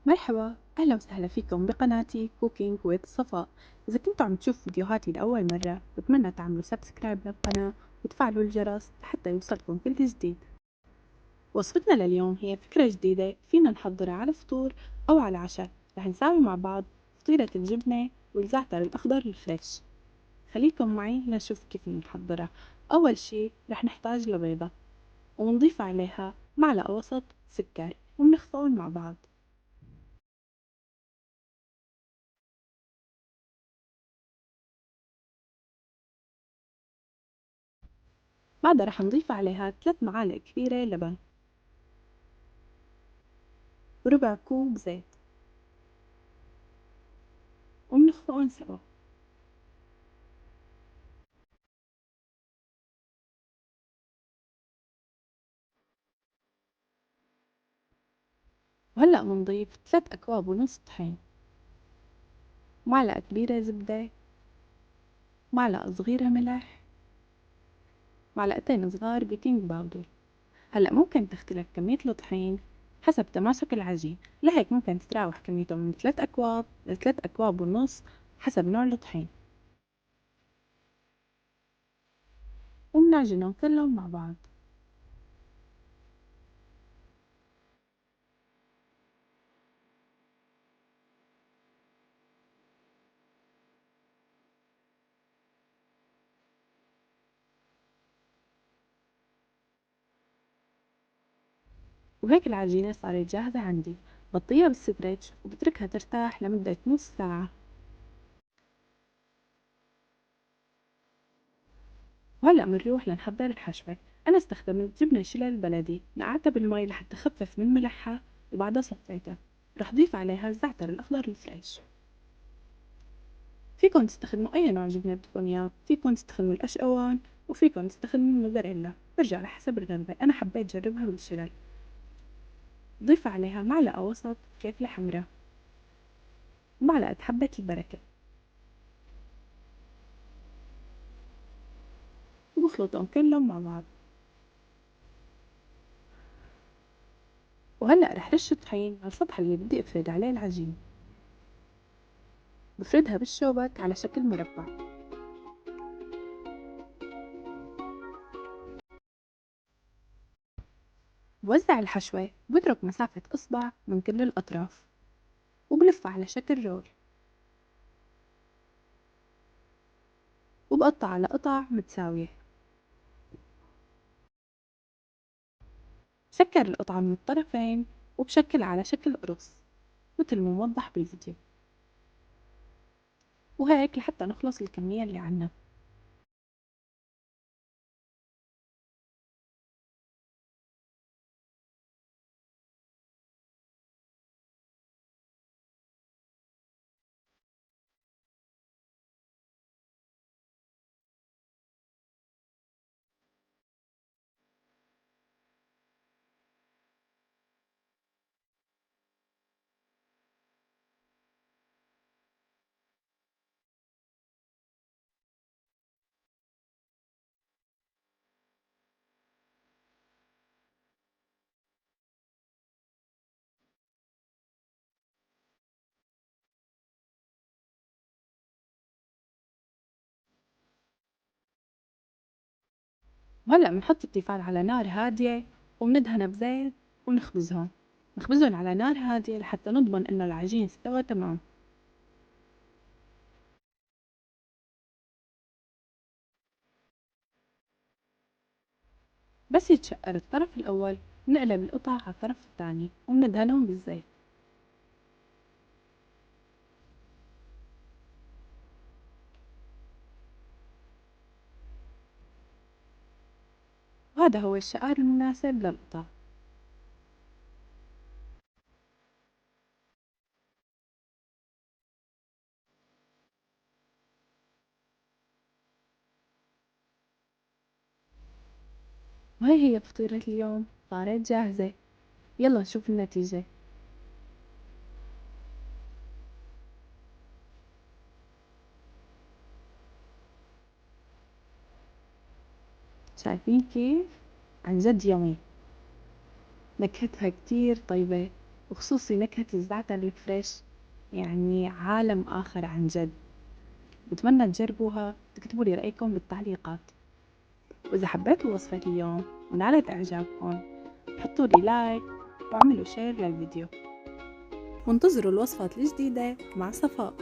مرحبا، أهلا وسهلا فيكم بقناتي كوكينج ويز صفاء. إذا كنتوا عم تشوفوا فيديوهاتي لأول مرة بتمنى تعملوا سبسكرايب للقناة وتفعلوا الجرس حتى يوصلكم كل جديد. وصفتنا لليوم هي فكرة جديدة فينا نحضرها على الفطور أو على العشاء. رح نساوي مع بعض فطيرة الجبنة والزعتر الأخضر الفريش. خليكم معي لنشوف كيف نحضرها. أول شي رح نحتاج لبيضة ونضيف عليها معلقة وسط سكر وبنخفقهم مع بعض. بعدها رح نضيف عليها 3 معالق كبيرة لبن وربع كوب زيت وبنخفقهم سوا. وهلأ بنضيف 3 أكواب ونص طحين، معلقة كبيرة زبدة، معلقة صغيرة ملح، معلقتين صغار بيكنج باودر. هلأ ممكن تختلف كمية الطحين حسب تماسك العجين، لهيك ممكن تتراوح كميته من 3 أكواب ل3 أكواب ونص حسب نوع الطحين. وبنعجنهم كلهم مع بعض. وهيك العجينة صارت جاهزة عندي. بطيها بالستريتش وبتركها ترتاح لمدة نص ساعة. وهلأ منروح لنحضر الحشوة. أنا استخدمت جبنة شيلر بلدي، نقعتها بالمي لحتى خفف من ملحها وبعدها صفيتها. رح ضيف عليها الزعتر الأخضر الفريش. فيكن تستخدموا أي نوع جبنة بدكن إياه، فيكن تستخدموا الأشقوان وفيكن تستخدموا الموزاريلا، برجع لحسب الرغبة. أنا حبيت جربها بالشيلر. ضيف عليها معلقة وسط فلفلة حمرا ومعلقة حبة البركة وبخلطهم كلهم مع بعض. وهلأ رح رش الطحين على السطح اللي بدي أفرد عليه العجين. بفردها بالشوبك على شكل مربع. بوزع الحشوة وبترك مسافة إصبع من كل الأطراف وبلفها على شكل رول وبقطع على قطع متساوية. سكر القطعة من الطرفين وبشكل على شكل قرص مثل ما موضح بالفيديو. وهيك لحتى نخلص الكمية اللي عنا. وهلأ بنحط التيفال على نار هادية وبندهنها بزيت ونخبزهم. نخبزهم على نار هادية لحتى نضمن إنه العجين استوى تمام. بس يتشقر الطرف الأول بنقلب القطع على الطرف الثاني وبندهنهم بالزيت. وهذا هو الشقار المناسب للقطع. وهي هي فطيرة اليوم صارت جاهزة. يلا نشوف النتيجة. شايفين كيف؟ عن جد يمي. نكهتها كتير طيبة وخصوصي نكهة الزعتر الفريش، يعني عالم آخر عن جد. بتمنى تجربوها، تكتبوا لي رأيكم بالتعليقات. وإذا حبيتوا وصفة اليوم ونالت إعجابكم، حطوا لي لايك واعملوا شير للفيديو، وانتظروا الوصفات الجديدة مع صفاء.